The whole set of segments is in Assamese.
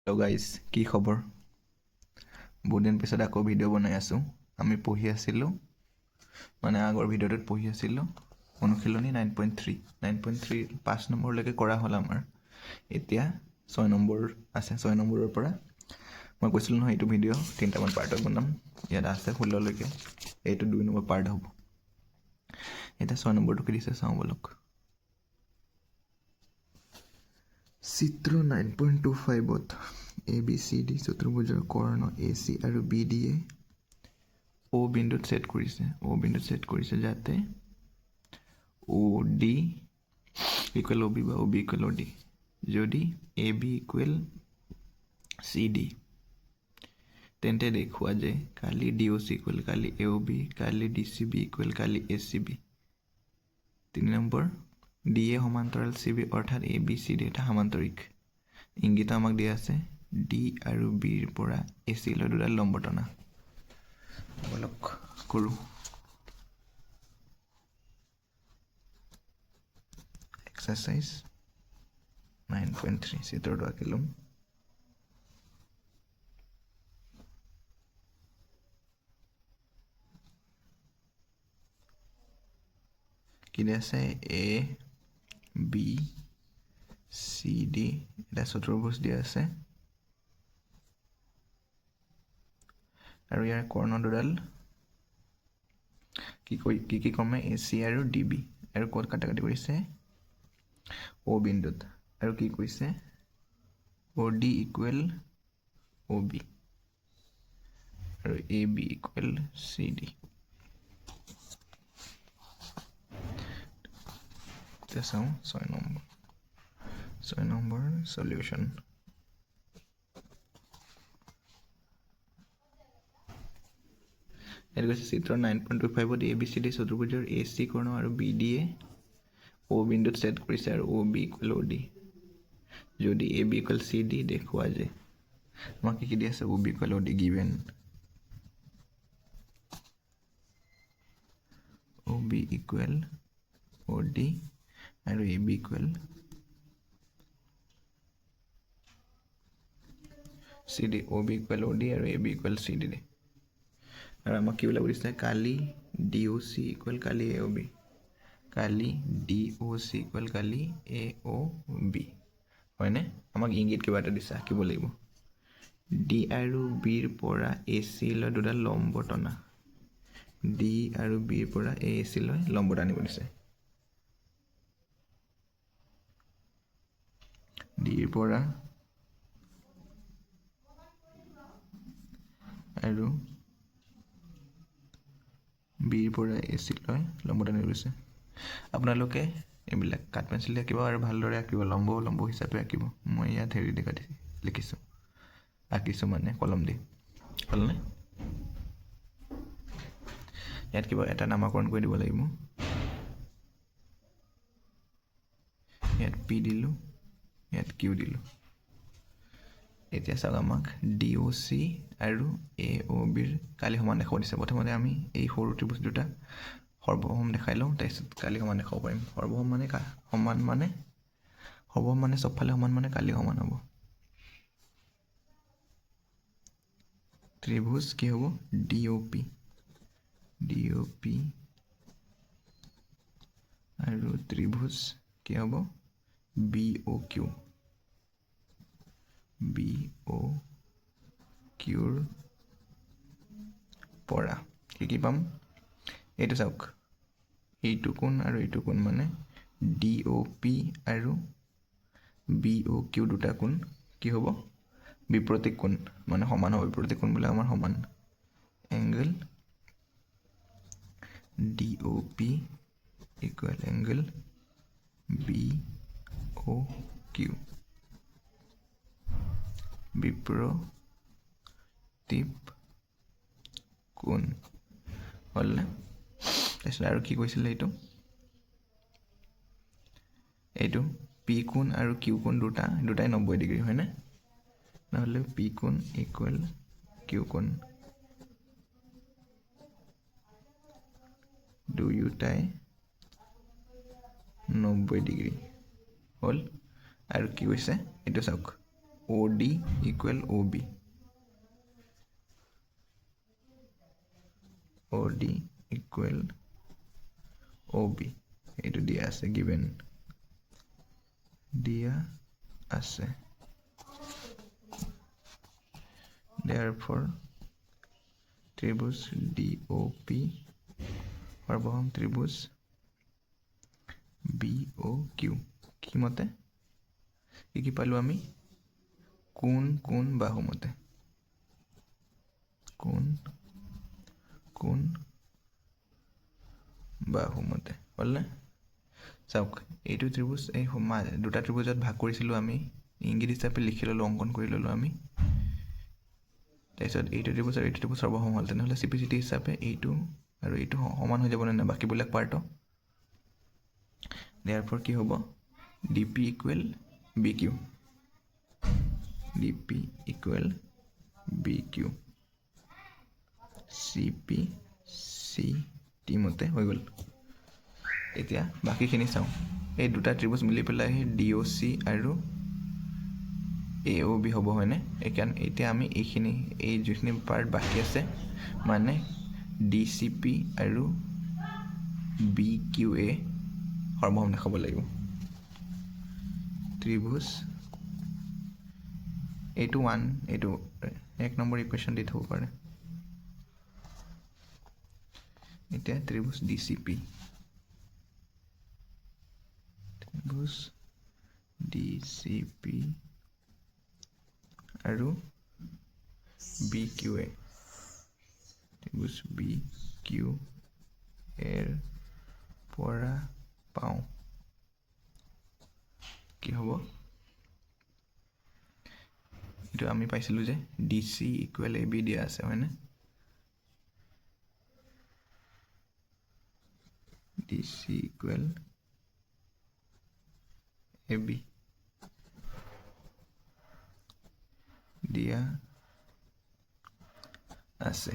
হেল্ল' গাইজ, কি খবৰ? বহুত দিন পিছত আকৌ ভিডিঅ' বনাই আছোঁ। আমি পঢ়ি আছিলোঁ, মানে আগৰ ভিডিঅ'টোত পঢ়ি আছিলোঁ অনুশীলনী 9.3 5 নম্বৰলৈকে কৰা হ'ল আমাৰ। এতিয়া 6 নম্বৰ আছে। 6 নম্বৰৰ পৰা মই কৈছিলোঁ নহয় এইটো ভিডিঅ' 3টামান পাৰ্টত বনাম। ইয়াত আছে 16লৈকে। এইটো 2 নম্বৰ পাৰ্ট হ'ব। এতিয়া 6 নম্বৰটো কি দিছে চাওঁ বলক। চিত্ৰ 9.25ত ABCD চতুৰ্ভুজৰ কৰ্ণ AC আৰু BD য়ে O বিন্দুত ছেদ কৰিছে যাতে OD ইকুৱেল OB বা OB ইকুৱেল OD। যদি AB ইকুৱেল CD তেন্তে দেখুৱা যে কালি DOC ইকুৱেল কালি AOB, কালি DCB ইকুৱেল কালি ACB। 3 নম্বৰ, DA সমান্তৰাল CB অৰ্থাৎ ABCD এটা সামান্তৰিক। ইংগিত আমাক দিয়া আছে D আৰু Bৰ পৰা AC লৈ দুডাল লম্ব টনা। বলক কৰোঁ। এক্সাৰচাইজ 9.3 চিত্ৰটো আঁকি ল'ম। কি দিয়া আছে? ABCD এটা চতুৰ্ভুজ দিয়া আছে আৰু ইয়াৰ কৰ্ণ দুডাল কি ক্ৰমে AC আৰু DB, আৰু ক'ত কাটাকাটি কৰিছে? O বিন্দুত। আৰু কি কৈছে? OD ইকুৱেল OB আৰু AB ইকুৱেল CD। এতিয়া চাওঁ 6 নম্বৰ সলিউশ্যন। এইটো কৈছে চিত্ৰ 9.25ত ABCD চতুৰ্ভুজৰ AC কৰ্ণ আৰু BD য়ে O বিন্দুত ছেদ কৰিছে আৰু OB ইকুৱেল OD। যদি AB ইকুৱেল CD দেখুৱা যে, আমাক কি দি আছে? OB equal OD given. OB equal OD আৰু AB equal CD। OB equal OD আৰু AB ইকুৱেল CD দে। আৰু আমাক কি ওলাব দিছে? কালি DOC ইকুৱেল কালি AOB, কালি DOC ইকুৱেল কালি AOB, হয়নে? আমাক ইংগিত কিবা এটা দিছে, আঁকিব লাগিব। D আৰু Bৰ পৰা AC লৈ দুডাল লম্ব টনা। D আৰু Bৰ পৰা AC লৈ লম্ব টানিব দিছে। Dৰ পৰা আৰু Bৰ পৰা AC লৈ লম্ব টানিব দিছে। আপোনালোকে এইবিলাক কাঠ পেঞ্চিল আঁকিব আৰু ভালদৰে আঁকিব, লম্ব হিচাপে আঁকিব। মই ইয়াত হেৰি লিখিছোঁ, আঁকিছোঁ মানে কলম দি। হ'লনে? ইয়াত কিবা এটা নামাকৰণ কৰি দিব লাগিব। ইয়াত P দিলোঁ, ইয়াত Q দিলোঁ। এতিয়া চাওক, আমাক DOC আৰু AOBৰ কালি সমান দেখাব দিছে। প্ৰথমতে আমি এই সৰু ত্ৰিভুজ দুটা সৰ্বসম দেখাই লওঁ, তাৰপিছত কালি সমান দেখাব পাৰিম। সৰ্বসম মানে চবফালে সমান মানে কালি সমান হ'ব। ত্ৰিভুজ কি হ'ব? DOP আৰু ত্ৰিভুজ কি হ'ব? BOQৰ পৰা কি পাম? এইটো চাওক, এইটো কোণ আৰু এইটো কোণ মানে DOP আৰু BOQ দুটা কোণ কি হ'ব? বিপৰীত কোণ, মানে সমান হ'ব। বিপৰীত কোণবিলাক আমাৰ সমান। Angle DOP equal angle BOQ, বিপৰীত কোণ। হ'লনে? তাৰপিছত আৰু কি কৈছিলে? এইটো P কোণ আৰু Q কোণ দুটাই 90 ডিগ্ৰী, হয়নে? নহ'লে P কোণ ইকুৱেল Q কোণ, দুয়োটাই 90 ডিগ্ৰী হ'ল। আৰু কি কৈছে? এইটো চাওক, OD equal OB OD equal OB এইটো দিয়া আছে গিভেন দিয়া আছে therefore ত্ৰিভুজ DOP সৰ্বসম ত্ৰিভুজ BOQ কি মতে কি পালো আমি কোন কোন বাহু মতে কোন কোন বাহু মতে হলনে চাওক এইটো ত্ৰিভুজ এই দুটা ত্ৰিভুজত ভাগ কৰিছিলো আমি ইংগিত হিচাপে লিখি ললো অংকন কৰি ললো আমি তাৰপিছত এইটো ত্ৰিভুজ আৰু এইটো ত্ৰিভুজ সৰ্বসম হ'ল তেনেহ'লে CPCT হিচাপে এইটো আৰু এইটো সমান হৈ যাব নে বাকীবিলাক পাৰ্ট therefore কি হ'ব DP equal BQ DP equal BQ CP CT মতে হৈ গ'ল এতিয়া বাকীখিনি চাওঁ এই দুটা ত্ৰিভুজ মিলি পেলাই DOC আৰু AOB হ'ব হয়নে এইকাৰণে এতিয়া আমি এইখিনি এই যিখিনি পাৰ্ট বাকী আছে মানে DCP আৰু BQA সৰ্বসম দেখাব লাগিব ত্ৰিভুজ এইটো 1 এইটো 1 নম্বৰ ইকুৱেশ্যন দি থব পাৰে এতিয়া ত্ৰিভুজ DCP ত্ৰিভুজ DCP আৰু BQA ত্ৰিভুজ BQA এৰ পৰা পাওঁ কি হ'ব এইটো আমি পাইছিলো যে DC ইকুৱেল AB দিয়া আছে হয়নে DC ইকুৱেল AB দিয়া আছে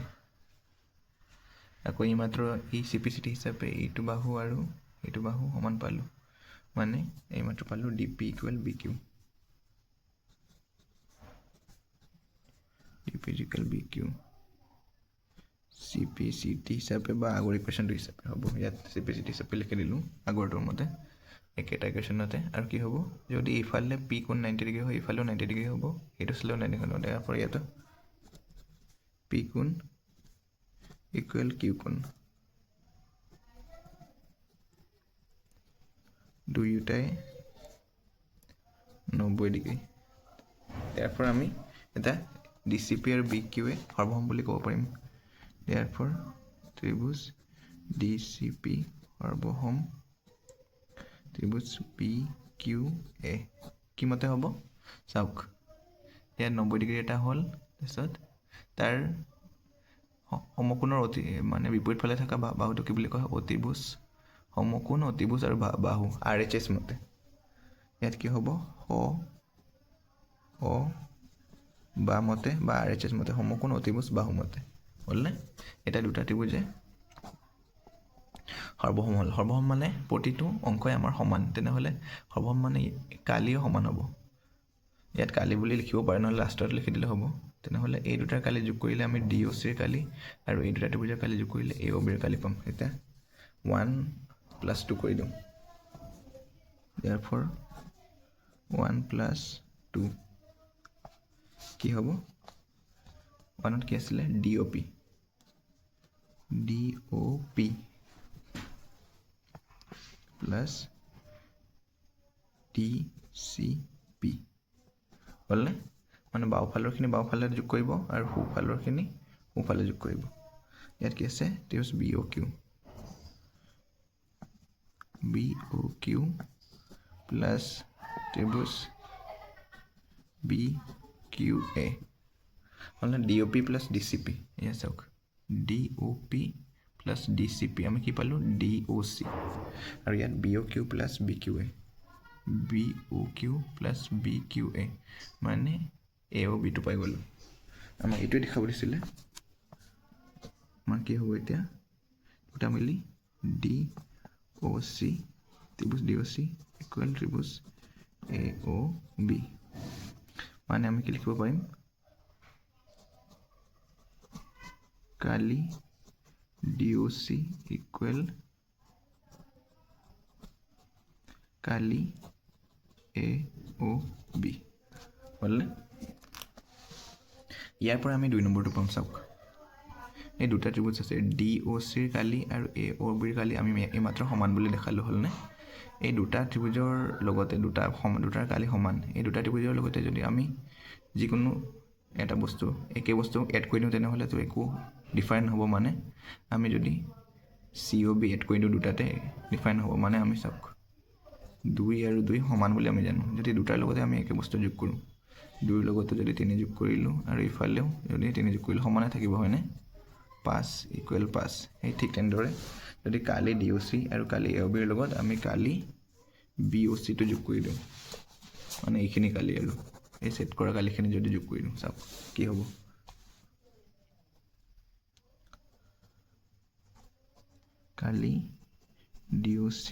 আকৌ এই মাত্ৰ এই CPCT হিচাপে এইটো বাহু আৰু এইটো বাহু সমান পালো মানে এই মাত্ৰ পালো DP equal BQ DP equal BQ CPCT হিচাপে বা আগৰ ইকুৱেশ্যনটো হিচাপে হ'ব ইয়াত CPCT হিচাপে লিখি দিলোঁ আগৰটোৰ মতে একেটা ইকুৱেশ্যনতে আৰু কি হ'ব যদি এইফালে P কোণ 90 ডিগ্ৰী হয় এইফালেও 90 ডিগ্ৰী হ'ব এইটো চালেও 90 ডিগ্ৰী হ'ব তাৰপৰা ইয়াত P কোণ ইকুৱেল Q কোণ দুয়োটাই 90 ডিগ্ৰী therefore আমি এটা DCP আৰু BQA সৰ্বসম বুলি ক'ব পাৰিম therefore ত্ৰিভুজ DCP সৰ্বসম ত্ৰিভুজ BQA কি মতে হ'ব চাওক ইয়াত 90 ডিগ্ৰী এটা হ'ল তাৰপিছত তাৰ সমকোণৰ মানে বিপৰীত ফালে থকা বাহুটো কি বুলি কয় অতিভুজ সমকোণ অতিভুজ আৰু বাহু RHS মতে ইয়াত কি হ'ব অ বা মতে বা RHS মতে সমকোণ অতিভুজ বাহু মতে হ'লনে এটা দুটা ত্ৰিভুজে সৰ্বসম হ'ল সৰ্বসম মানে প্ৰতিটো অংকই আমাৰ সমান তেনেহ'লে সৰ্বসম মানে কালিও সমান হ'ব ইয়াত কালি বুলি লিখিব পাৰে নহ'লে লাষ্টত লিখি দিলে হ'ব তেনেহ'লে এই দুটাৰ কালি যোগ কৰিলে আমি DOC ৰ কালি আৰু এই দুটা ত্ৰিভুজৰ কালি যোগ কৰিলে AOB ৰ কালি পাম এতিয়া 1 + 2 কৰি দিওঁ therefore 1 + 2 কি হ'ব 1ত কি আছিলে DOP plus DCP হ'লনে মানে বাওঁফালৰখিনি বাওঁফালে যোগ কৰিব আৰু সোঁফালৰখিনি সোঁফালে যোগ কৰিব ইয়াত কি আছে ত্ৰিভুজ BOQ প্লাছ ত্ৰিভুজ BQA হ'লনে DOP প্লাছ DCP এয়া চাওক DOP প্লাছ DCP আমি কি পালোঁ DOC আৰু ইয়াত BOQ plus BQA BOQ plus BQA মানে AOBটো পাই গ'লোঁ আমাক এইটোৱে দেখাব দিছিলে আমাৰ কি হ'ব এতিয়া দুটা মিলি DOC ত্ৰিভুজ DOC ইকুৱেল ত্ৰিভুজ AOB মানে আমি কি লিখিব পাৰিম কালি DOC ইকুৱেল কালি AOB হ'লনে ইয়াৰ পৰা আমি 2 নম্বৰটো পাম চাওক এই দুটা ত্ৰিভুজ আছে DOCৰ কালি আৰু AOBৰ কালি আমি এইমাত্ৰ সমান বুলি দেখালো হ'লনে এই দুটা ত্ৰিভুজৰ লগতে দুটাৰ কালি সমান এই দুটা ত্ৰিভুজৰ লগতে যদি আমি যিকোনো এটা বস্তু একে বস্তু এড কৰি দিওঁ তেনেহ'লে তো একো ডিফাৰেন্ট হ'ব মানে আমি যদি COB এড কৰি দিওঁ দুটাতে ডিফাৰেন্ট হ'ব মানে আমি চাওক 2 আৰু 2 সমান বুলি আমি জানো যদি দুটাৰ লগতে আমি একে বস্তু যোগ কৰোঁ 2ৰ লগতে যদি 3 যোগ কৰিলোঁ আৰু ইফালেও যদি 3 যোগ কৰিলোঁ সমানে থাকিব হয়নে 5 ইকুৱেল 5 এই ঠিক তেনেদৰে যদি কালি DOC আৰু কালি AOBৰ লগত আমি কালি BOC টো যোগ কৰি দিওঁ মানে এইখিনি কালি আৰু এই সেট কৰা কালিখিনি যদি যোগ কৰি দিওঁ চাওক কি হ'ব কালি DOC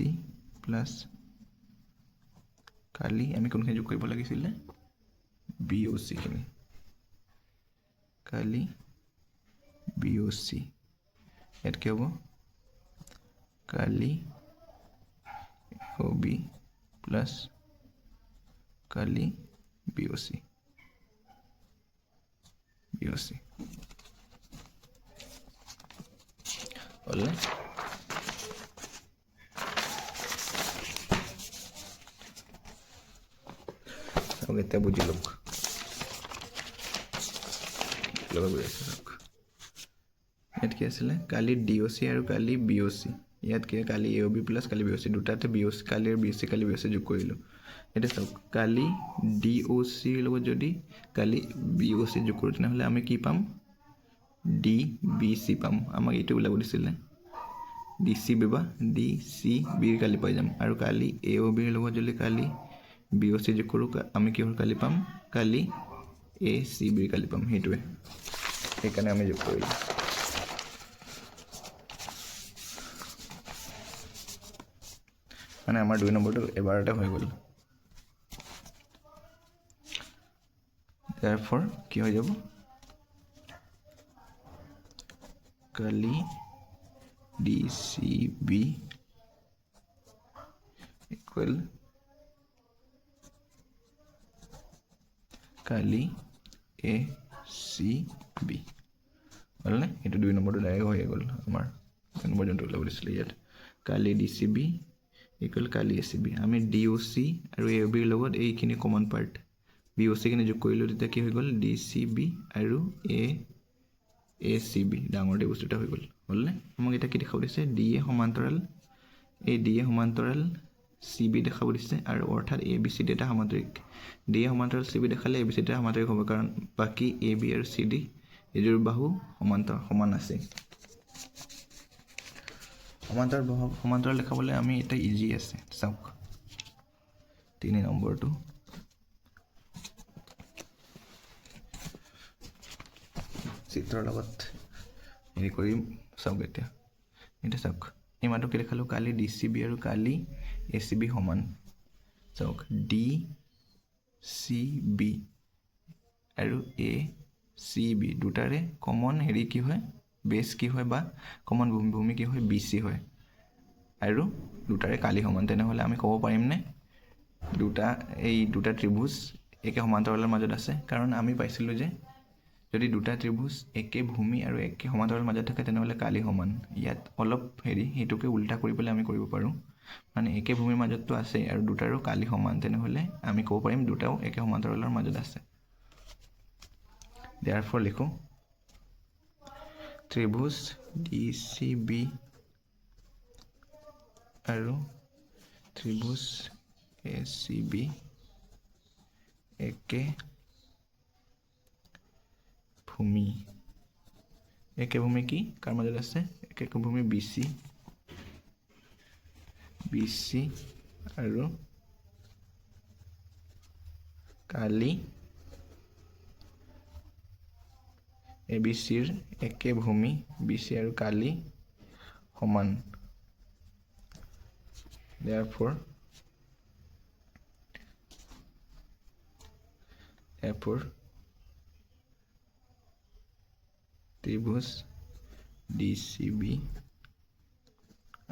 প্লাস কালি আমি কোনখিনি যোগ কৰিব লাগিছিল BOC খিনি কালি BOC ইয়াত কি হ'ব কালি OB প্লাস কালি BOC হ'লনে এতিয়া বুজি লওক ইয়াত কি আছিলে কালি DOC আৰু কালি BOC ইয়াত কি কালি AOB প্লাস কালি BOC দুটাতে BOC কালি আৰু BOC কালি BOC যোগ কৰিলোঁ এটা চাওক কালি DOC লগত যদি কালি BOC যোগ কৰোঁ তেনেহ'লে আমি কি পাম DBC পাম আমাক এইটো ওলাব দিছিলে DCB বা DCB কালি পাই যাম আৰু কালি AOB লগত যদি কালি BOC যোগ কৰোঁ আমি কি হ'ল কালি পাম কালি ACB কালি পাম সেইটোৱে সেইকাৰণে আমি যোগ কৰিলোঁ মানে আমাৰ 2 নম্বৰটো এবাৰতে হৈ গ'ল therefore কি হৈ যাব কালি DCB equal কালি ACB হ'লনে এইটো 2 নম্বৰটো ডাইৰেক্ট হৈ গ'ল আমাৰ 2 নম্বৰ যোনটো ওলাব দিছিলে ইয়াত কালি DCB equal কালি ACB আমি DOC আৰু AOB ৰ লগত এইখিনি কমন পাৰ্ট BOC খিনি যোগ কৰিলোঁ তেতিয়া কি হৈ গ'ল DCB আৰু ACB ডাঙৰ এই বস্তুটা হৈ গ'ল হ'লনে আমাক এটা কি দেখাব দিছে DA সমান্তৰাল এই DA সমান্তৰাল CB দেখাব দিছে আৰু অৰ্থাৎ ABCD এটা সমান্তৰিক DA সমান্তৰাল CB দেখালে ABCD এটা সমান্তৰিক হ'ব কাৰণ বাকি AB আৰু CD এযোৰ বাহু সমান আছে সমান্তৰাল দেখাবলৈ আমি এটা ইজি আছে চাওক 3 নম্বৰটো চিত্ৰৰ লগত হেৰি কৰিম চাওক এতিয়া চাওক এই মানটো কি দেখালো কালি DCB আৰু কালি ACB সমান চাওক DCB আৰু ACB দুটাৰে কমন হেৰি কি হয় বেছ কি হয় বা কমন ভূমি কি হয় BC হয় আৰু দুটাৰে কালি সমান তেনেহ'লে আমি ক'ব পাৰিমনে এই দুটা ত্ৰিভুজ একে সমান্তৰালৰ মাজত আছে কাৰণ আমি পাইছিলোঁ যে যদি দুটা ত্ৰিভুজ একে ভূমি আৰু একে সমান্তৰালৰ মাজত থাকে তেনেহ'লে কালি সমান ইয়াত অলপ হেৰি হেতুকে উল্টা কৰি পেলাই আমি কৰিব পাৰোঁ মানে একে ভূমিৰ মাজতটো আছে আৰু দুটাৰো কালি সমান তেনেহ'লে আমি ক'ব পাৰিম দুটাও একে সমান্তৰালৰ মাজত আছে therefore লিখো ত্ৰিভুজ DCB আৰু ত্ৰিভুজ ACB একে ভূমি কি কাৰ মাজত আছে একে ভূমি BC আৰু কালি ABCৰ একে ভূমি BC আৰু কালি সমান therefore therefore ত্ৰিভুজ DCB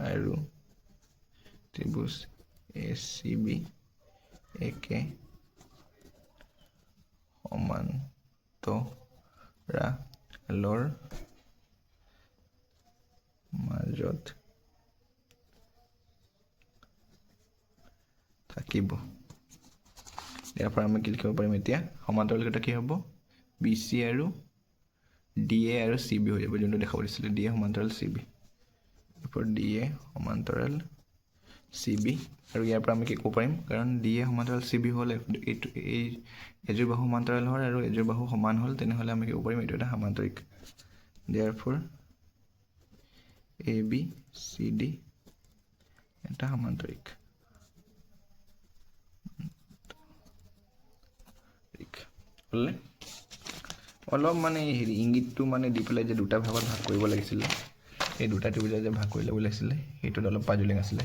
আৰু ত্ৰিভুজ ACB একে সমান্তৰালৰ মাজত থাকিব। ইয়াৰ পৰা আমি কি লিখিব পাৰিম এতিয়া? সমান্তৰাল কেইটা কি হ'ব? BC আৰু DA আৰু CB হৈ যাব, যোনটো দেখাব দিছিলে DA সমান্তৰাল CB। এৰপৰ DA সমান্তৰাল CB আৰু ইয়াৰ পৰা আমি কি ক'ব পাৰিম? কাৰণ DA সমান্তৰাল CB হ'লে এই এযোৰ বাহু সমান্তৰাল হয় আৰু এযোৰ বাহু সমান হ'ল, তেনেহ'লে আমি কি ক'ব পাৰিম? এইটো এটা সামান্তৰিক। therefore AB CD এটা সামান্তৰিক। হ'লনে? অলপ মানে হেৰি ইংগিতটো মানে দি পেলাই যে দুটা ভাগত ভাগ কৰিব লাগিছিলে, এই দুটা ত্ৰিভুজত যে ভাগ কৰি ল'ব লাগিছিলে, সেইটোত অলপ পাজলিং আছিলে।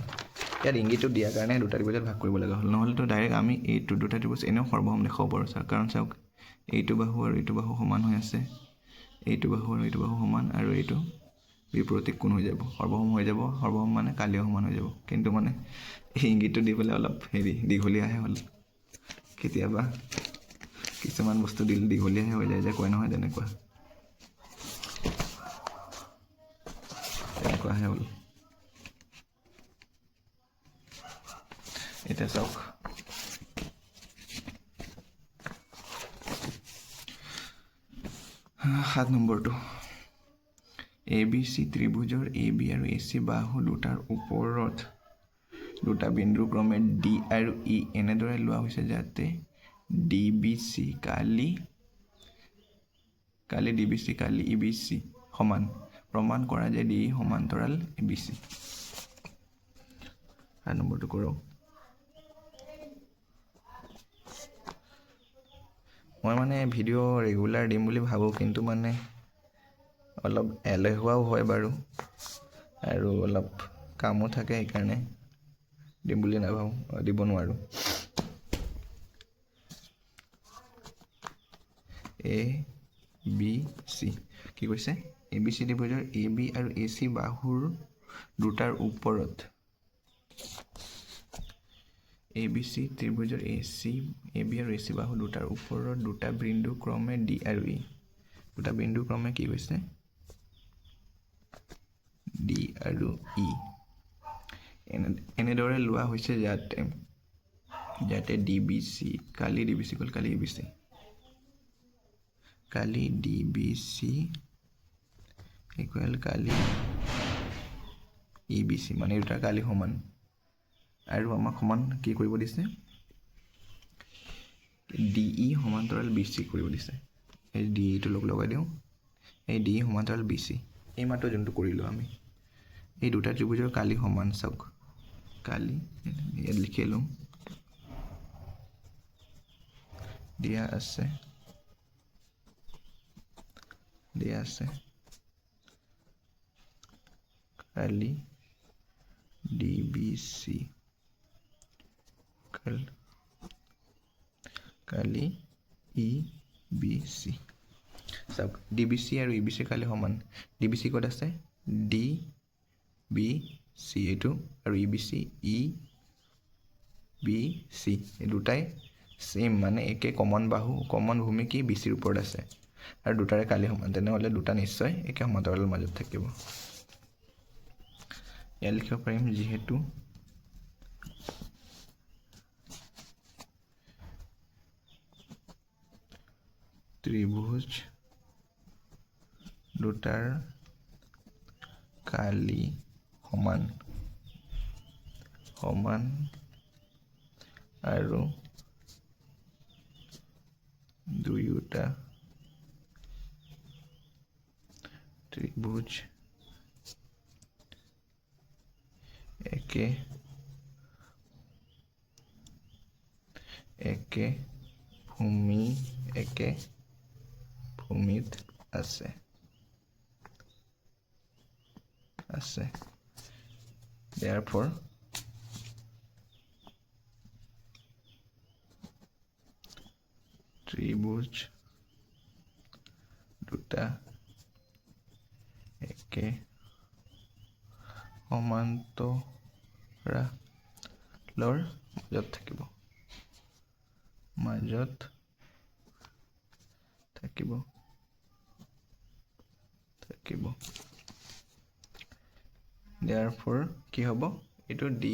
ইয়াত ইংগিতটো দিয়াৰ কাৰণে দুটা ত্ৰিভুজত ভাগ কৰিব লগা হ'ল, নহ'লেতো ডাইৰেক্ট আমি এইটো দুটা ত্ৰিভুজ এনেও সৰ্বসম দেখাব পাৰোঁ। কাৰণ চাওক, এইটো বাহু আৰু এইটো বাহু সমান হৈ আছে, এইটো বাহু আৰু এইটো বাহু সমান, আৰু এইটো বিপৰীত কোণ হৈ যাব, সৰ্বসম হৈ যাব। সৰ্বসম মানে কালিও সমান হৈ যাব। কিন্তু মানে এই ইংগিতটো দি পেলাই অলপ হেৰি দীঘলীয়াহে হ'ল। কেতিয়াবা কিছুমান বস্তু দিলে দীঘলীয়াহে হৈ যায় যে, কয় নহয়, তেনেকুৱাহে হ'ল। এতিয়া চাওক, 7 নম্বৰটো ABC ত্ৰিভুজৰ AB আৰু AC বাহু দুটাৰ ওপৰত দুটা বিন্দু ক্ৰমে D আৰু E এনেদৰে লোৱা হৈছে যাতে DBC কালি DBC কালি EBC সমান। প্ৰমাণ কৰা যে DE সমান্তৰাল ABC। 7 নম্বৰটো কৰক। মই মানে ভিডিঅ' ৰেগুলাৰ দিম বুলি ভাবোঁ, কিন্তু মানে অলপ এলেহুৱাও হয় বাৰু, আৰু অলপ কামো থাকে, সেইকাৰণে দিম বুলি নাভাবোঁ, দিব নোৱাৰোঁ। ABC কি কৈছে? ABC ত্ৰিভুজৰ AB আৰু AC বাহুৰ দুটাৰ ওপৰত ABC ত্ৰিভুজৰ AB আৰু AC বাহু দুটাৰ ওপৰত দুটা বিন্দু ক্ৰমে D আৰু E। দুটা বিন্দু ক্ৰমে কি কৈছে? D আৰু E এনেদৰে লোৱা হৈছে যাতে DBC কালি DBC গ'ল, কালি ABC, কালি DBC ইকুৱেল কালি EBC, মানে এই দুটা কালি সমান। আৰু আমাক সমান কি কৰিব দিছে? DE সমান্তৰাল BC কৰিব দিছে। এই DEটো লগাই দিওঁ, এই DE সমান্তৰাল BC, এই মাত্ৰ যোনটো কৰিলোঁ আমি। এই দুটা ত্ৰিভুজৰ কালি সমান। চাওক, কালি ইয়াত লিখি লওঁ, দিয়া আছে কালি DBC কালি EBC। চাওক, DBC আৰু EBC কালি সমান। DBC ক'ত আছে? DBC এইটো, আৰু EBC EBC, এই দুটাই সেম, মানে একে কমন বাহু, কমন ভূমি কি BCৰ ওপৰত আছে, আৰু দুটাৰে কালি সমান। তেনেহ'লে দুটা নিশ্চয় একে সমান্তৰালৰ মাজত থাকিব। ইয়াত লিখিব পাৰিম, যিহেতু ত্ৰিভুজ দুটাৰ কালি সমান আৰু দুয়োটা ত্ৰিভুজ একে ভূমিত আছে। therefore ত্ৰিভুজ দুটা একে সমান্তৰালৰ মাজত থাকিব therefore কি হ'ব এইটো D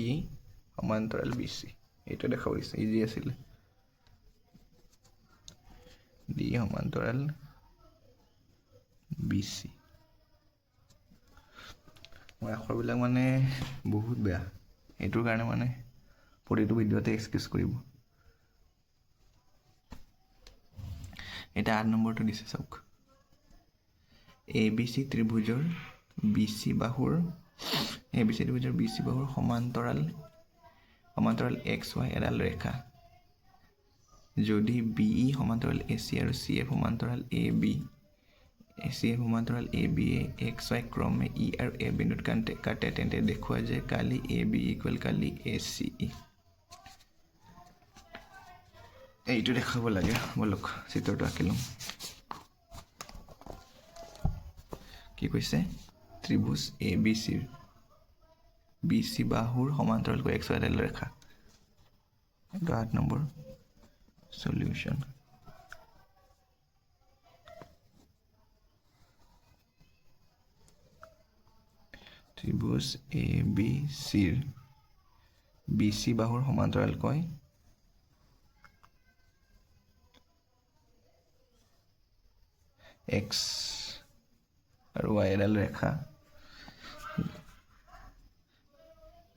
সমান্তৰাল BC এইটো দেখাব দিছে ইজি আছিল D সমান্তৰাল BC মই আখৰবিলাক মানে বহুত বেয়া এইটোৰ কাৰণে মানে প্ৰতিটো ভিডিঅ'তে এক্সকিউজ কৰিব এটা 8 নম্বৰটো দিছে চাওক ABC ত্ৰিভুজৰ BC বাহুৰ সমান্তৰাল XY এডাল ৰেখা যদি BE সমান্তৰাল AC আৰু CF সমান্তৰাল AB XY ক্ৰমে E আৰু A বিন্দুত কাটে তেন্তে দেখুৱা যে কালি AB ইকুৱেল কালি ACE এইটো দেখাব লাগে বলক চিত্ৰটো আঁকি লওঁ কি কৈছে ত্ৰিভুজ ABC BC বাহুৰ সমান্তৰালকৈ XY এডাল ৰেখা 8 নম্বৰ সলিউশন ত্ৰিভুজ ABCৰ BC বাহুৰ সমান্তৰালকৈ X আৰু Y এডাল ৰেখা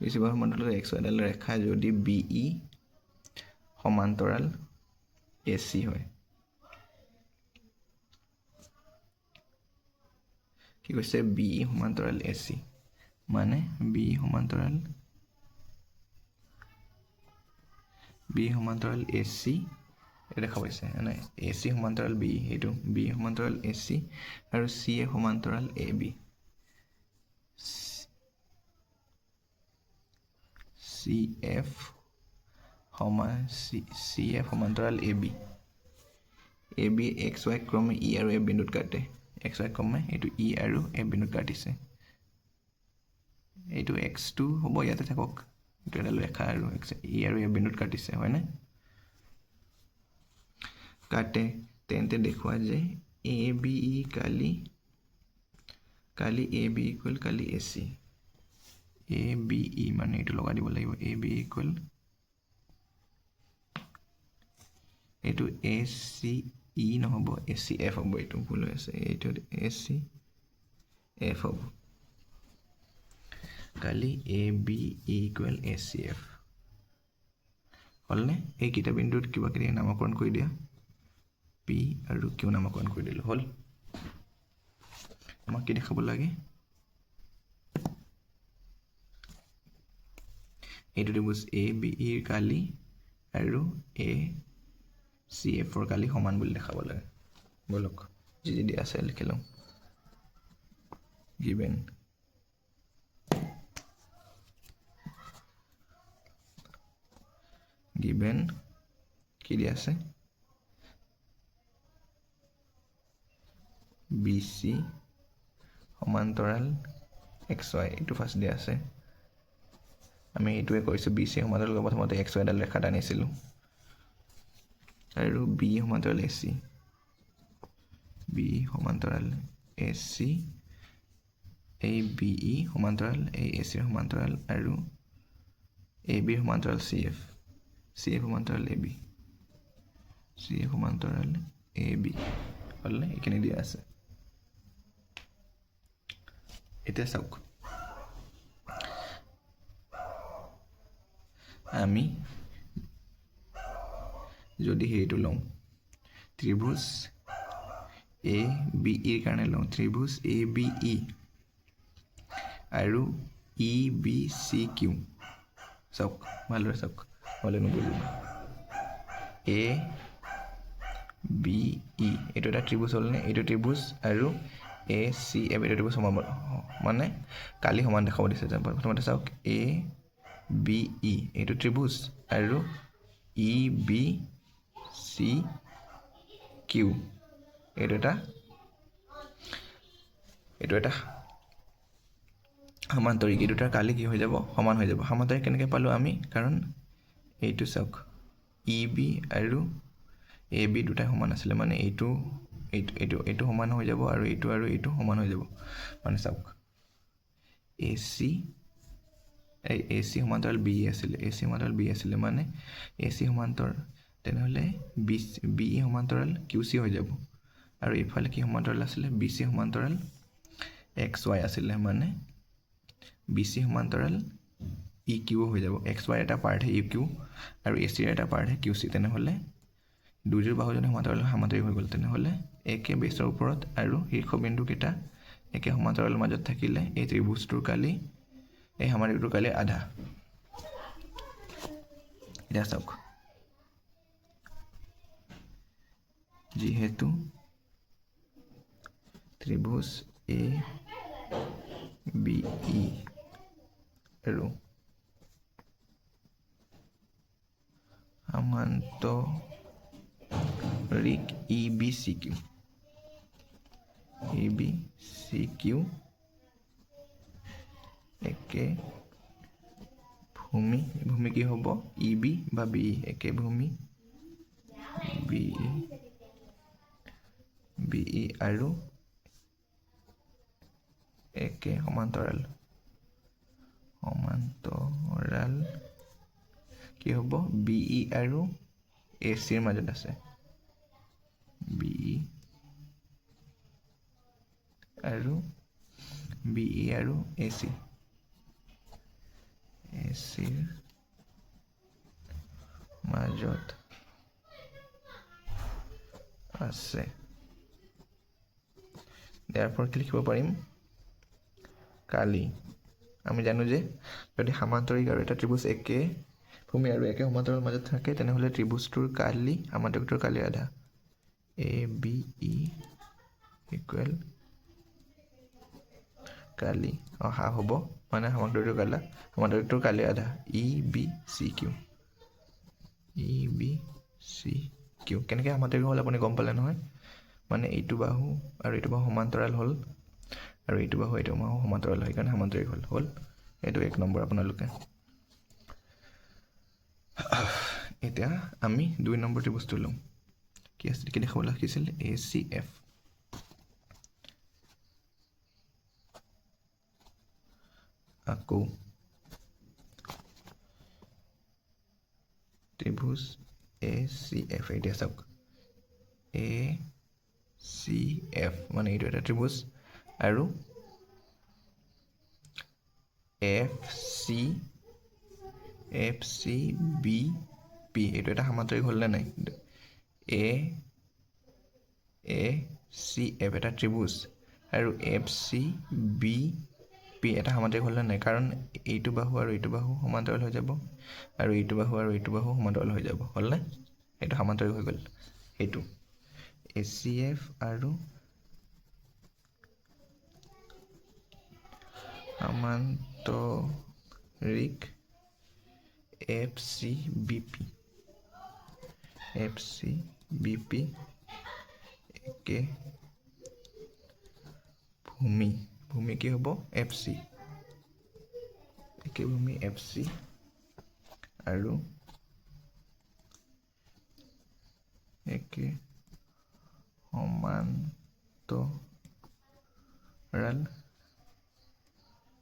BC বাহুৰ সমান্তৰালকৈ XY এডাল ৰেখা যদি BE সমান্তৰাল AC হয় কি কৈছে BE সমান্তৰাল AC মানে BE সমান্তৰাল AC এটা দেখা পাইছে মানে AC সমান্তৰাল BE এইটো BE সমান্তৰাল AC আৰু CA সমান্তৰাল AB CF সমান্তৰাল AB XY ক্ৰমে E আৰু A বিন্দুত কাটে XY ক্ৰমে এইটো E আৰু A বিন্দুত কাটিছে এইটো X2 হ'ব ইয়াতে থাকক এইটো এডাল ৰেখা আৰু E আৰু A বিন্দুত কাটিছে হয়নে কাটে তেন্তে দেখুৱা যে ABE কালি AB ইকুৱেল কালি AC ABE মানে এইটো লগা দিব লাগিব ABE ইকুৱেল এইটো ACE নহ'ব ACF হ'ব এইটো ভুল হৈ আছে এইটো ACF হ'ব কালি ABE ইকুৱেল ACF হ'লনে এই কিটা বিন্দুত কিবা কিবি নামকৰণ কৰি দিয়া P আৰু Q নামকৰণ কৰি দিলো হ'ল আমাক কি দেখাব লাগে এইটো ত্ৰিভুজ ABE ৰ কালি আৰু ACF ৰ কালি সমান বুলি দেখাব লাগে বলক যি দিয়া আছে লিখি লওঁ given কি দিয়া আছে BC সমান্তৰাল XY এইটো ফাৰ্ষ্ট দিয়া আছে আমি এইটোৱে কৈছো BC সমান্তৰাল প্ৰথমতে XY এডাল ৰেখা টানিছিলো আৰু B সমান্তৰাল AC ABE সমান্তৰাল AC সমান্তৰাল আৰু AB সমান্তৰাল CF সমান্তৰাল AB হ'লনে এইখিনি দিয়া আছে এতিয়া চাওক আমি যদি হেৰিটো লওঁ ত্ৰিভুজ ABE ৰ কাৰণে লওঁ ত্ৰিভুজ ABE আৰু EBCQ চাওক ভালদৰে চাওক ভালদৰে নবুজিব ABE এইটো এটা ত্ৰিভুজ হ'লনে এইটো ত্ৰিভুজ আৰু ACF এইটো ত্ৰিভুজ সমান মানে কালি সমান দেখাব দিছে প্ৰথমতে চাওক ABE এইটো ত্ৰিভুজ আৰু EBCQ কিউ এইটো এটা সমান্তৰিক এই দুটাৰ কালি কি হৈ যাব সমান হৈ যাব সমান্তৰিক কেনেকৈ পালোঁ আমি কাৰণ এইটো চাওক ই বি আৰু এ বি দুটাই সমান আছিলে মানে এইটো সমান হৈ যাব আৰু এইটো সমান হৈ যাব মানে চাওক এ চি সমান্তৰাল বি আছিলে মানে এ চি সমান্তৰ তেনেহ'লে বি ই সমান্তৰাল কিউ চি হৈ যাব আৰু এইফালে কি সমান্তৰাল আছিলে বি চি সমান্তৰাল এক্স ৱাই আছিলে মানে বি চি সমান্তৰাল ই কিউ হৈ যাব এক্স ৱাই এটা পাৰ্টহে ই কিউ আৰু এ চিৰ এটা পাৰ্টহে কিউ চি তেনেহ'লে দুয়োযোৰ বাহু যদি সমান্তৰিক হৈ গ'ল তেনেহ'লে একে বেছৰ ওপৰত আৰু শীৰ্ষবিন্দুকেইটা একে সমান্তৰালৰ মাজত থাকিলে এই ত্ৰিভুজটোৰ কালি এই সামান্তৰিকটোৰ কালি আধা এতিয়া চাওক যিহেতু ত্ৰিভুজ এ বি ই আৰু সমান্তৰিক ই বি চি কিউ একে ভূমি কি হ'ব ই বি বা বি ই একে ভূমি বি ই আৰু একে সমান্তৰাল কি হ'ব বি ই আৰু এ চিৰ মাজত আছে বি ই আৰু এ চিৰ মাজত আছে ইয়াৰ পৰা কি লিখিব পাৰিম কালি আমি জানো যে যদি সামান্তৰিক আৰু এটা ত্ৰিভুজ একে ভূমি আৰু একে সমান্তৰালৰ মাজত থাকে তেনেহ'লে ত্ৰিভুজটোৰ কালি সামান্তৰিকটোৰ কালি আধা এ বি ই ইকুৱেল কালি অহা হ'ব মানে সামান্তৰিকটোৰ কালি আধা ই বি চি কিউ কেনেকৈ সামান্তৰিক হ'ল আপুনি গম পালে নহয় মানে এইটো বাহু আৰু এইটো বাহু সমান্তৰাল হ'ল আৰু এইটো বাহু সমান্তৰাল হয় সেইকাৰণে সামান্তৰিক হ'ল এইটো 1 নম্বৰ আপোনালোকে এতিয়া আমি 2 নম্বৰ ত্ৰিভুজটো ল'ম কি দেখাব লাগিছিল এ চি এফ আকৌ ত্ৰিভুজ এ চি এফ এতিয়া চাওক এ চি এফ মানে এইটো এটা ত্ৰিভুজ আৰু এফ চি বি পি এইটো এটা সামান্তৰিক হ'লনে নাই এ চি এফ এটা ত্ৰিভুজ আৰু এফ চি বি পি এটা সামান্তৰিক হ'লনে নাই কাৰণ এইটো বাহু আৰু এইটো বাহু সমান্তৰাল হৈ যাব আৰু এইটো বাহু আৰু এইটো বাহু সমান্তৰাল হৈ যাব হ'লনে এইটো সামান্তৰিক হৈ গ'ল সেইটো এ চি এফ আৰু সমান্তৰিক এফ চি বি পি একে ভূমি কি হ'ব এফ চি একে ভূমি এফ চি আৰু একে সমান্তৰাল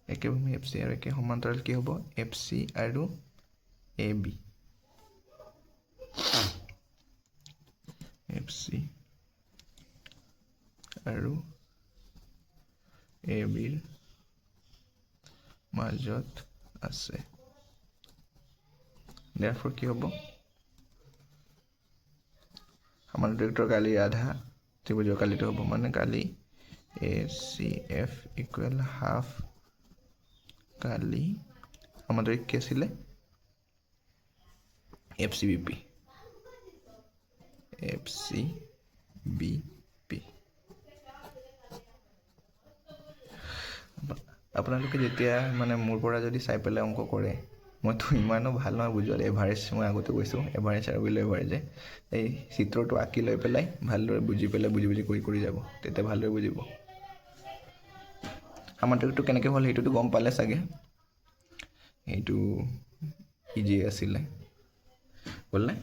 একে ভূমি এফ চি আৰু একে সমান্তৰাল কি হ'ব এফ চি আৰু এ বি এফ চি আৰু এ বিৰ মাজত আছে therefore কি হ'ব সামান্তৰিকটোৰ কালি আধা ত্ৰিভুজৰ কালিটো হ'ব মানে কালি এ চি এফ ইকুৱেল হাফ কালি সামান্তৰিক কি আছিলে এফ চি বি পি আপোনালোকে যেতিয়া মানে মোৰ পৰা যদি চাই পেলাই অংক কৰে মইতো ইমানো ভাল নহয় বুজোৱাত এভাৰেজ মই আগতে কৈছোঁ এভাৰেজ আৰু বিল' এভাৰেজে এই চিত্ৰটো আঁকি লৈ পেলাই ভালদৰে বুজি কৰি যাব তেতিয়া ভালদৰে বুজিব সামান্তৰিকটো কেনেকৈ হ'ল সেইটোতো গম পালে চাগে সেইটো ইজি আছিলে হ'লনে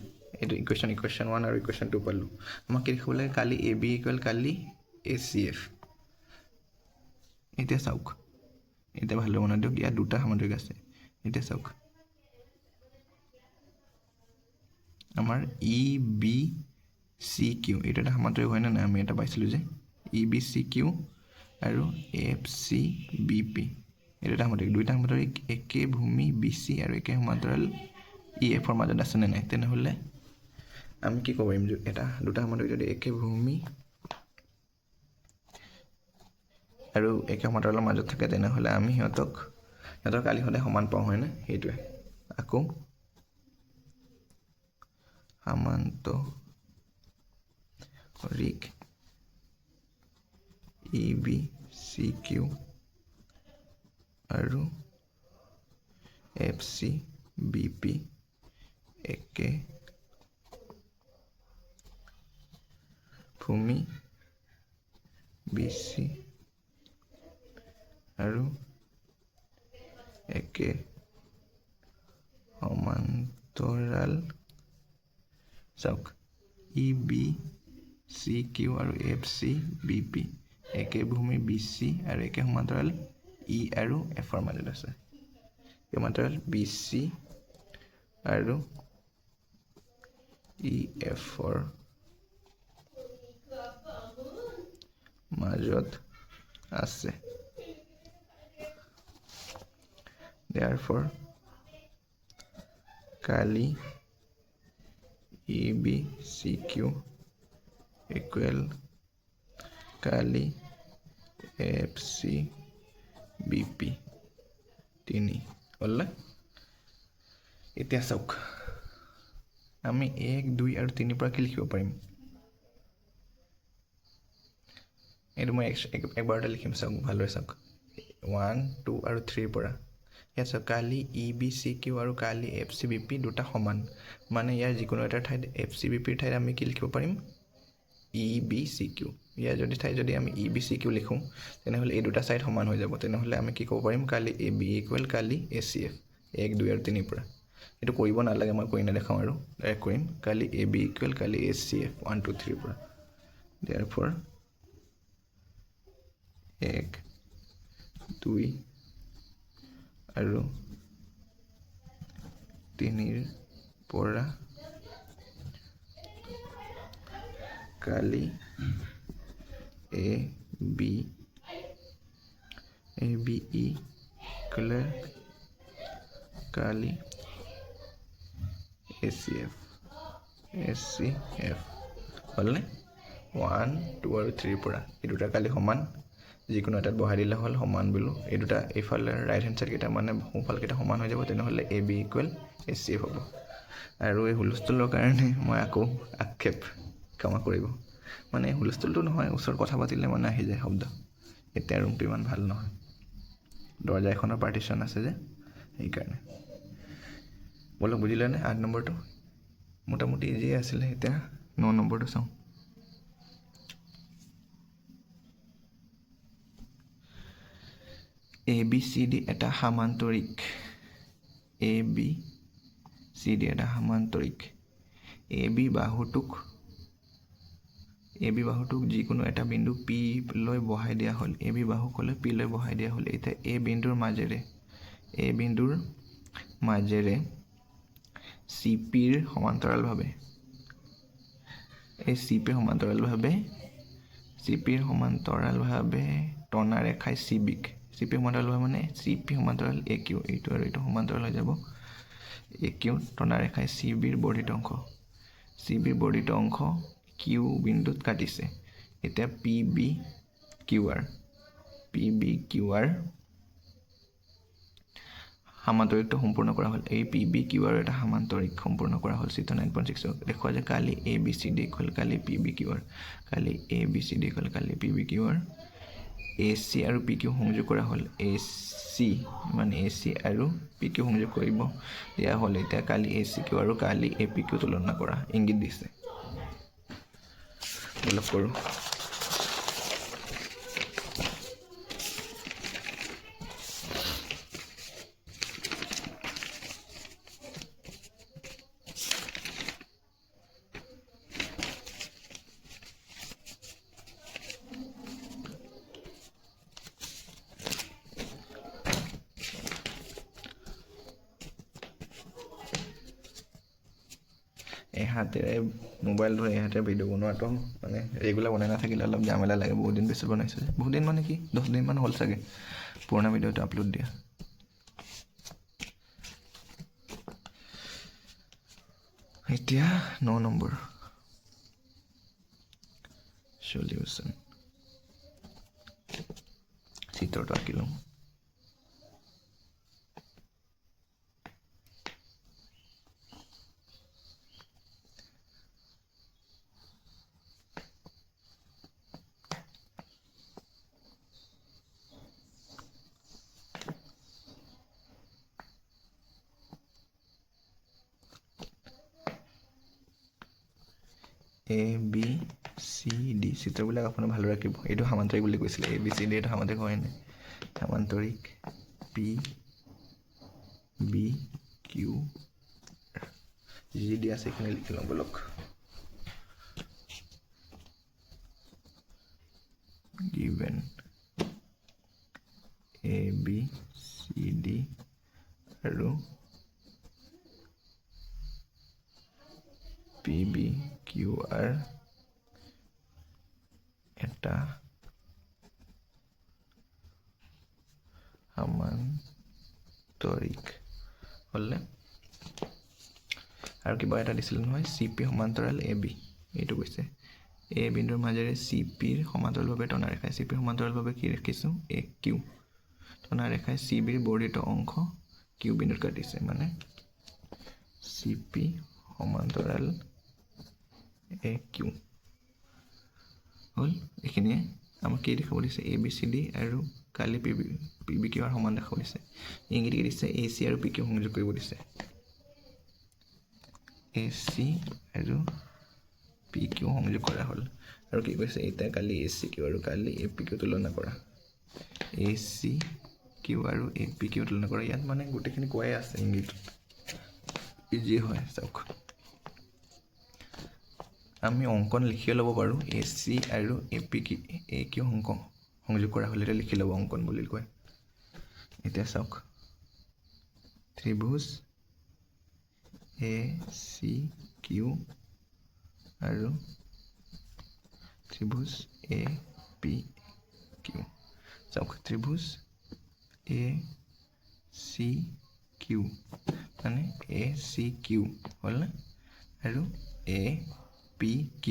এইটো ইকুৱেশ্যন 1 আৰু ইকুৱেশ্যন 2 পালোঁ আমাক কি লিখিব লাগে কালি A B equal Kali A C F এতিয়া চাওক এতিয়া ভালদৰে মনত দিয়ক ইয়াত দুটা সামান্তৰিক আছে এতিয়া চাওক আমাৰ ই বি চি কিউ এইটো এটা সামান্তৰিক হয় নে নাই আমি এটা পাইছিলোঁ যে ই বি চি কিউ আৰু এফ চি বি পি এইটো এটা সামান্তৰিক দুইটা সামান্তৰিক একে ভূমি বি চি আৰু একে সমান্তৰাল ই এফৰ মাজত আছেনে নাই তেনেহ'লে আমি কি ক'ব পাৰিম এটা দুটা সামান্তৰিক যদি একে ভূমি আৰু একে সমান্তৰালৰ মাজত থাকে তেনেহ'লে আমি সিহঁতৰ কালি সদায় সমান পাওঁ হয়নে সেইটোৱে আকৌ সামান্তৰিক ই বি চি কিউ আৰু এফ চি বি পি একে ভূমি বি চি আৰু একে সমান্তৰাল চাওক ই বি চি কিউ আৰু এফ চি বি পি একে ভূমি বি চি আৰু একে সমান্তৰাল ই আৰু এফৰ মাজত আছে সমান্তৰাল বি চি আৰু ই এফৰ মাজত আছে therefore কালি E B C Q equal কালি এফ চি বি পি 3 হ'লনে এতিয়া চাওক আমি 1 2 আৰু 3 পৰা কি লিখিব পাৰিম এইটো মই একবাৰতে লিখিম চাওক ভালদৰে চাওক 1 2 আৰু 3 পৰা ইয়াত চাওক কালি ই বি চি কিউ আৰু কালি এফ চি বি পি দুটা সমান মানে ইয়াৰ যিকোনো এটা ঠাইত এফ চি বি পিৰ ঠাইত আমি কি লিখিব পাৰিম ই বি চি কিউ ইয়াৰ ঠাইত যদি আমি ই বি চি কিউ লিখোঁ তেনেহ'লে এই দুটা ছাইড সমান হৈ যাব তেনেহ'লে আমি কি ক'ব পাৰিম কালি A B equal Kali A C F 1 2 আৰু 3 পৰা এইটো কৰিব নালাগে মই কৰি নেদেখাওঁ আৰু ডাইৰেক্ট কৰিম কালি A B equal Kali A C F 1 2 3 পৰা therefore 1 2 আৰু 3 পৰা কালি A B equal Kali A C F হ'লনে 1 2 আৰু 3 পৰা এই দুটা কালি সমান যিকোনো এটাত বহাই দিলে হ'ল সমান বোলো এই দুটা এইফালে ৰাইট হেণ্ড ছাইডকেইটা মানে সোঁফালকেইটা সমান হৈ যাব তেনেহ'লে A B equal A C F হ'ব আৰু এই হুলস্থুলৰ কাৰণে মই আকৌ আক্ষেপ ক্ষমা কৰিব মানে হুলস্থুলটো নহয় ওচৰত কথা পাতিলে মানে আহি যায় শব্দ এতিয়া ৰুমটো ইমান ভাল নহয় দৰ্জা এখনৰ পাৰ্টিশ্যন আছে যে সেইকাৰণে বলক বুজিলেনে 8 নম্বৰটো মোটামুটি ইজিয়ে আছিলে এতিয়া 9 নম্বৰটো চাওঁ এ বি চি ডি এটা সামান্তৰিক এ বি চি ডি এটা সামান্তৰিক এ বি বাহুটোক যিকোনো এটা বিন্দু পি লৈ বহাই দিয়া হ'ল এ বি বাহুকলৈ পি লৈ বহাই দিয়া হ'ল এতিয়া এই বিন্দুৰ মাজেৰে চি পিৰ সমান্তৰালভাৱে টনা ৰেখাই চি বিক চি পি সমান্তৰালভাৱে মানে চি পি সমান্তৰাল এ কিউ এইটো আৰু এইটো সমান্তৰাল হৈ যাব এ কিউ টনা ৰেখাই চি বিৰ বৰ্ধিত অংশ কিউ বিন্দুত কাটিছে এতিয়া পি বি কিউ আৰ সামান্তৰিকটো সম্পূৰ্ণ কৰা হ'ল এই পি বি কিউ আৰ এটা সামান্তৰিক সম্পূৰ্ণ কৰা হ'ল চিত্ৰ 9.6 দেখুওৱা যে কালি A B C D equal কালি পি বি কিউ আৰ কালি A B C D equal কালি P B Q R AC আৰু PQ সংযোগ কৰা হ'ল AC মানে AC আৰু PQ সংযোগ কৰিব দিয়া হ'ল এতিয়া কালি ACQ আৰু কালি APQ তুলনা কৰা ইংগিত দিছে অলপ কৰোঁ এহাতেৰে মোবাইল ধৰি এহাতেৰে ভিডিঅ' বনোৱাটো মানে ৰেগুলাৰ বনাই নাথাকিলে অলপ ঝামেলা লাগে বহুত দিন পিছত বনাইছোঁ বহুত দিন মানে কি 10 দিনমান হ'ল চাগে পুৰণা ভিডিঅ'টো আপলোড দিয়া এতিয়া 9 নম্বৰ সলিউশ্যন চিত্ৰটো আঁকি লওঁ ABCD চিত্ৰবিলাক আপুনি ভালো ৰাখিব এইটো সামান্তৰিক বুলি কৈছিলে ABCD এইটো সামান্তৰিক হয় নাই সামান্তৰিক PBQ যি দিয়া আছে এইখিনি লিখি লওঁ বলক given ABCD আৰু PBQR এটা সামান্তৰিক হ'লে আৰু কিবা এটা দিছিল নহয় CP সমান্তৰাল AB এইটো কৈছে A বিন্দুৰ মাজেৰে CPৰ সমান্তৰালভাৱে টনা ৰেখাই CPৰ সমান্তৰালভাৱে কি ৰাখিছোঁ AQ টনা ৰেখাই CBৰ বৰ্ধিত অংশ Q বিন্দুত কাটিছে মানে CP সমান্তৰাল AQ হ'ল এইখিনিয়ে আমাক কি দেখাব দিছে ABCD আৰু কালি PBQৰ সমান দেখাব দিছে ইংগিত দিছে AC আৰু PQ সংযোগ কৰিব দিছে AC আৰু PQ সংযোগ কৰা হ'ল আৰু কি কৈছে এতিয়া কালি ACQ আৰু কালি APQ তুলনা কৰা ACQ আৰু APQ তুলনা কৰা ইয়াত মানে গোটেইখিনি কোৱাই আছে ইংগিতত ইজি হয় চাওক আমি অংকন লিখি ল'ব পাৰোঁ AC আৰু AQ সংযোগ কৰা হ'লে এটা লিখি ল'ব অংকন বুলি কয় এতিয়া চাওক ত্ৰিভুজ ACQ আৰু ত্ৰিভুজ APQ চাওক ত্ৰিভুজ ACQ মানে ACQ হ'ল না আৰু APQ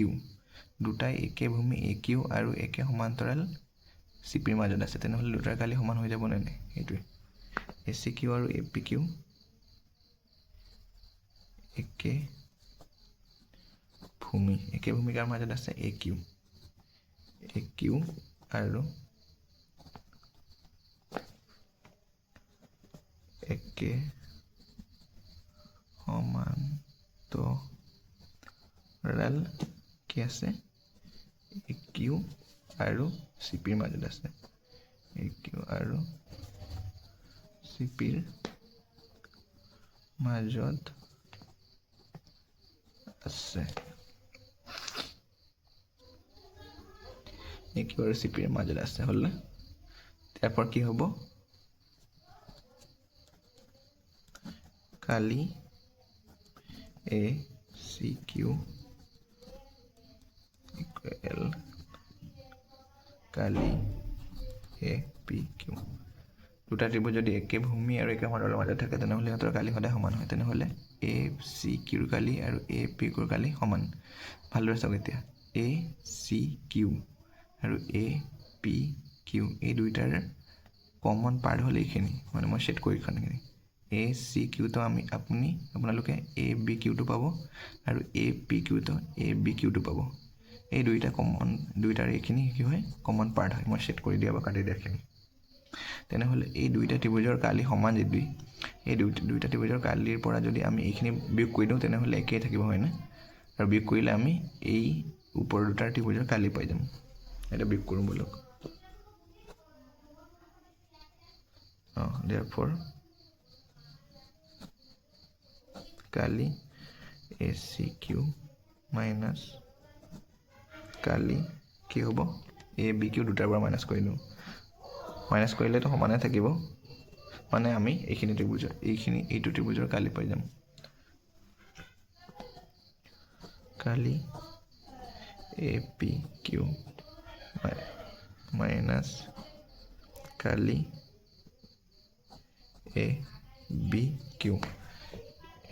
দুটাই একে ভূমি AQ আৰু একে সমান্তৰাল CPৰ মাজত আছে তেনেহ'লে দুটাৰ কালি সমান হৈ যাব নে নাই এইটোৱে ACQ আৰু APQ একে ভূমিকাৰ মাজত আছে AQ আৰু একে সমান্তৰাল কি আছে AQ আৰু CPৰ মাজত আছে AQ আৰু CPৰ মাজত আছে AQ আৰু CPৰ মাজত আছে হ'ল না তাৰপৰ কি হ'ব কালি ACQ equal কালি APQ দুটা ত্ৰিভুজ যদি একে ভূমি আৰু একে সমান্তৰালৰ মাজত থাকে তেনেহ'লে সিহঁতৰ কালি সদায় সমান হয় তেনেহ'লে ACQৰ কালি আৰু APQৰ কালি সমান ভালদৰে চাওক এতিয়া ACQ আৰু APQ এই দুইটাৰ কমন পাৰ্ট হ'ল এইখিনি মানে মই ছেট কৰি খানখিনি ACQটো আপোনালোকে ABQটো পাব আৰু APQটো ABQটো পাব এই দুইটা কমন দুইটাৰ এইখিনি কি হয় কমন পাৰ্ট হয় মই সেট কৰি দিয়া বা কাটি দিয়াখিনি তেনেহ'লে এই দুইটা ত্ৰিভুজৰ কালি সমান যদি এই দুইটা ত্ৰিভুজৰ কালিৰ পৰা যদি আমি এইখিনি বিয়োগ কৰি দিওঁ তেনেহ'লে একেই থাকিব হয়নে আৰু বিয়োগ কৰিলে আমি এই ওপৰৰ দুটা ত্ৰিভুজৰ কালি পাই যাম এটা বিয়োগ কৰোঁ বলক therefore কালি ACQ minus কালি কি হ'ব ABQ দুটাৰ পৰা মাইনাছ কৰি দিওঁ মাইনাছ কৰিলেতো সমানে থাকিব মানে আমি এইখিনি ত্ৰিভুজৰ এইটো ত্ৰিভুজৰ কালি পাই যাম কালি APQ minus কালি ABQ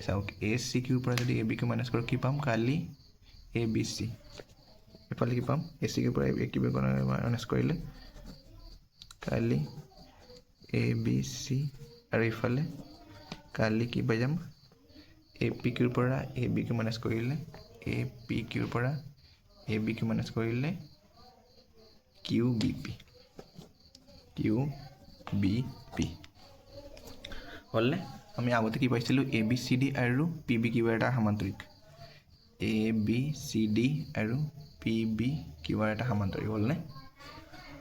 চাওক ACQ পৰা যদি ABQ মাইনাছ কৰোঁ কি পাম কালি ABC এফালে কি পাম ACQ পৰা ABQ মাইনাছ কৰিলে কালি ABC আৰু ইফালে কালি কি পাই যাম APQ পৰা ABQ মাইনাছ কৰিলে APQ পৰা ABQ মাইনাছ কৰিলে QBP হ'লনে আমি আগতে কি পাইছিলোঁ ABCD আৰু PBQ এটা সমান্তৰিক ABCD আৰু PBQ এটা সমান্তৰিক হ'লনে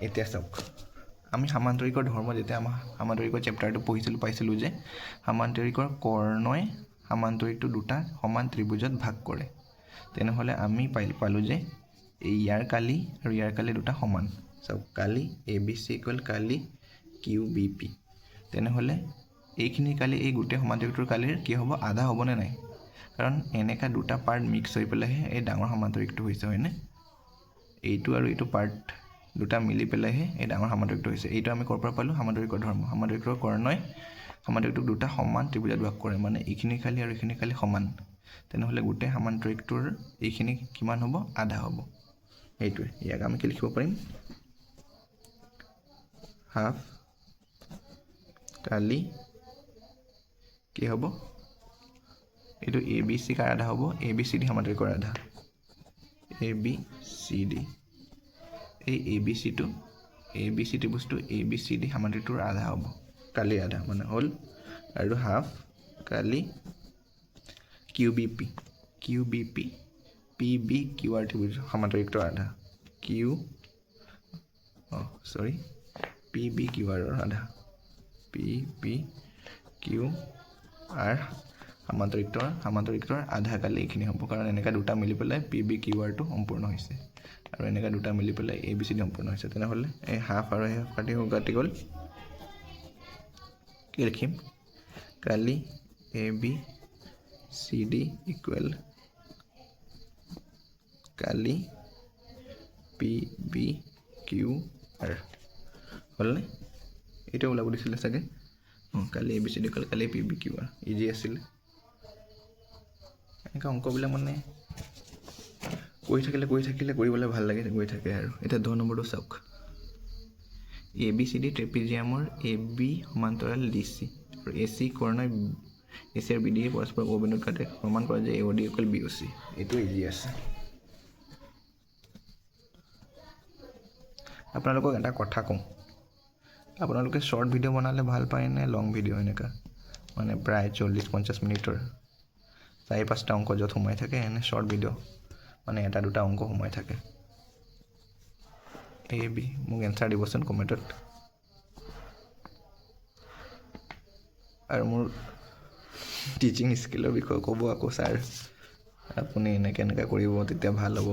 এতিয়া চাওক আমি সমান্তৰিকৰ ধৰ্ম যেতিয়া আমাৰ সমান্তৰিকৰ চেপ্টাৰটো পঢ়িছিলোঁ পাইছিলোঁ যে সমান্তৰিকৰ কৰ্ণই সমান্তৰিকটো দুটা সমান ত্ৰিভুজত ভাগ কৰে তেনেহ'লে আমি পালোঁ যে ইয়াৰ কালি আৰু ইয়াৰ কালি দুটা সমান চাওক কালি ABC ইকুৱেল কালি QBP তেনেহ'লে এইখিনি কালি এই গোটেই সমান্তৰিকটোৰ কালিৰ কি হ'ব আধা হ'বনে নাই কাৰণ এনেকা দুটা পাৰ্ট মিক্স হৈ পেলাইহে এই ডাঙৰ সমান্তৰিকটো হৈছে হয়নে এইটো আৰু এইটো পাৰ্ট দুটা মিলি পেলাইহে এই ডাঙৰ সমান্তৰিকটো হৈছে এইটো আমি ক'ৰ পৰা পালোঁ সমান্তৰিকৰ ধৰ্ম সমান্তৰিকৰ কৰ্ণই সমান্তৰিকটোক দুটা সমান ত্ৰিভুজত ভাগ কৰে মানে এইখিনি কালি আৰু এইখিনি কালি সমান তেনেহ'লে গোটেই সমান্তৰিকটোৰ এইখিনি কিমান হ'ব আধা হ'ব এইটোৱে ইয়াক আমি কি লিখিব পাৰিম হাফ কালি কি হ'ব এইটো ABC কাৰ আধা হ'ব ABCD সমান্তৰিকৰ আধা ABCD এই ABC ত্ৰিভুজটো ABCD সমান্তৰিকটোৰ আধা হ'ব কালি আধা মানে হ'ল আৰু হাফ কালি QBP PBQR ত্ৰিভুজ সমান্তৰিকটোৰ আধা PBQR আধা PBQR সমান্তৰিকটোৰ আধা কালি এইখিনি হ'ব কাৰণ এনেকা দুটা মিলি পেলাই PBQRটো সম্পূৰ্ণ হৈছে আৰু এনেকা দুটা মিলি পেলাই ABCD সম্পূৰ্ণ হৈছে তেনেহ'লে এই হাফ আৰু হাফ কাটি গ'ল কি লিখিম কালি ABCD ইকুৱেল কালি PBQR হ'লনে এইটো ওলাব দিছিলে চাগে কালি ABCD ইকুৱেল কালি PBQR ইজি আছিলে এনেকুৱা অংকবিলাক মানে কৰি থাকিলে কৰিবলৈ ভাল লাগে গৈ থাকে আৰু এতিয়া 10 নম্বৰটো চাওক ABCD ট্ৰেপিজিয়ামৰ AB সমান্তৰাল DC আৰু AC কৰ্ণই AC আৰু BD পৰস্পৰ অভিমুখ কাটে প্ৰমাণ কৰে যে AOD ইকুৱেল BOC এইটো ইজি আছে আপোনালোকক এটা কথা কওঁ আপোনালোকে শৰ্ট ভিডিঅ' বনালে ভাল পায় নে লং ভিডিঅ' এনেকা মানে প্ৰায় 40-50 মিনিটৰ 4-5টা অংক য'ত সোমাই থাকে এনে শৰ্ট ভিডিঅ' মানে এটা দুটা অংক সোমাই থাকে AB মোক এনসাৰ দিবচোন কমেণ্টত আৰু মোৰ টিচিং স্কিলৰ বিষয়ে ক'ব আকৌ ছাৰ আপুনি এনেকৈ কৰিব তেতিয়া ভাল হ'ব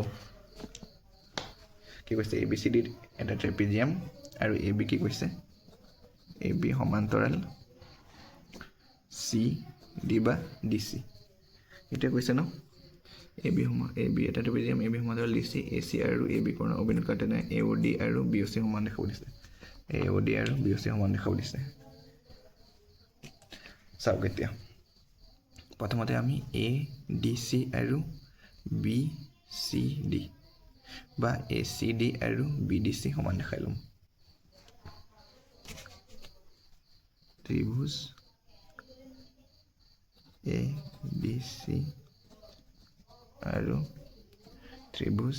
কি কৈছে ABCD এটা ট্ৰেপিজিয়াম আৰু AB কি কৈছে AB সমান্তৰাল CD বা DC এতিয়া কৈছে ন AB এটা ট্ৰেপিজিয়াম AB সমান্তৰাল DC AC আৰু AB কৰ্ণৰ অভিমুখ কাটে AOD আৰু BOC সমান দেখাব দিছে AOD আৰু BOC সমান দেখাব দিছে চাওক এতিয়া প্ৰথমতে আমি ADC আৰু BCD বা ACD আৰু BDC সমান দেখাই ল'ম ত্ৰিভুজ ABC আৰু ত্ৰিভুজ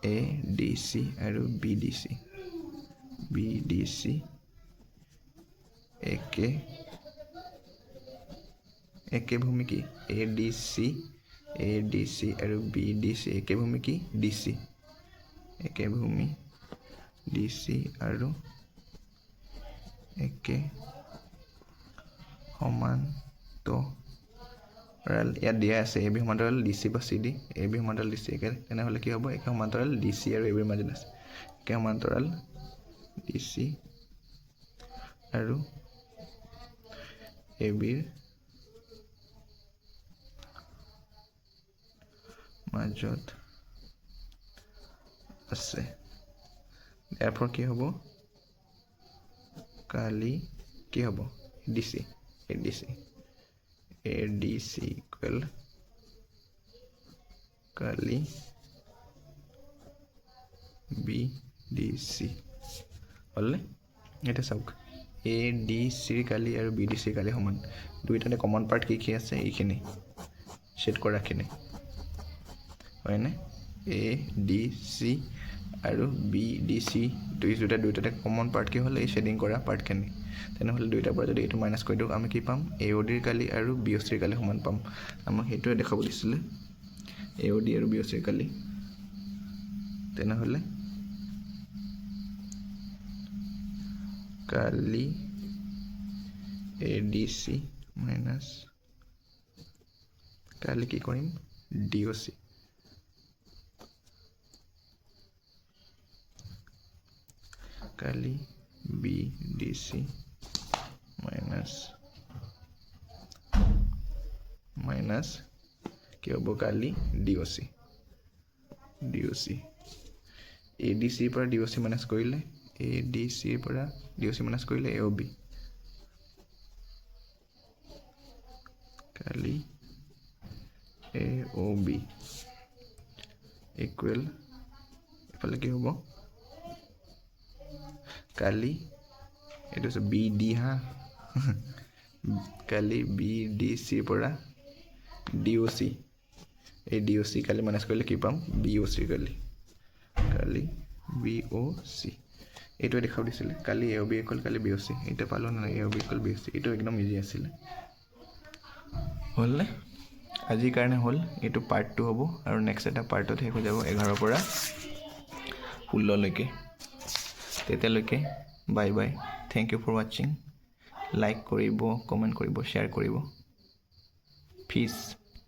ADC আৰু BDC একে ভূমি কি ADC আৰু BDC একে ভূমি কি DC একে ভূমি DC আৰু একে সমান্তৰাল ইয়াত দিয়া আছে AB সমান্তৰাল DC বা CD AB সমান্তৰাল DC একে তেনেহ'লে কি হ'ব একে সমান্তৰাল DC আৰু AB ৰ মাজত আছে একে সমান্তৰাল DC আৰু AB ৰ মাজত আছে therefore কি হ'ব কালি কি হ'ব ADC equal কালি BDC হ'লে এটা চাওক ADC কালি আৰু BDC কালি সমান দুইটাতে কমন পাৰ্ট কি আছে এইখিনি সেট কৰাখিনি হয়নে ADC আৰু BDC দুইটাতে কমন পাৰ্ট কি হ'লে এই শেডিং কৰা পাৰ্টখিনি তেনেহ'লে দুইটাৰ পৰা যদি এইটো মাইনাছ কৰি দিওঁ আমি কি পাম AOD ৰ কালি আৰু BOC ৰ কালি সমান পাম আমাক সেইটোৱে দেখাব দিছিলে AOD আৰু BOC ৰ কালি তেনেহ'লে কালি ADC মাইনাছ কালি কি কৰিম DOC কালি BDC মাইনাছ কি হ'ব কালি DOC ADC ৰ পৰা DOC মাইনাছ কৰিলে ADC ৰ পৰা DOC মাইনাছ কৰিলে AOB কালি AOB ইকুৱেল এফালে কি হ'ব কালি এইটো আছে BD হা কালি BDC ৰ পৰা DOC এই DOC কালি মাইনাছ কৰিলে কি পাম BOC কালি BOC এইটোৱে দেখাব দিছিলে কালি AOB ইকুৱেল কালি BOC এইটো পালোঁ না AOB ইকুৱেল BOC এইটো একদম ইজি আছিলে হ'লনে আজিৰ কাৰণে হ'ল এইটো পাৰ্ট 2 হ'ব আৰু নেক্সট এটা পাৰ্টত শেষ হৈ যাব 11 পৰা 16 লৈকে তেতিয়ালৈকে bye bye thank you for ৱাচিং লাইক কৰিব কমেণ্ট কৰিব শ্বেয়াৰ কৰিব পিছ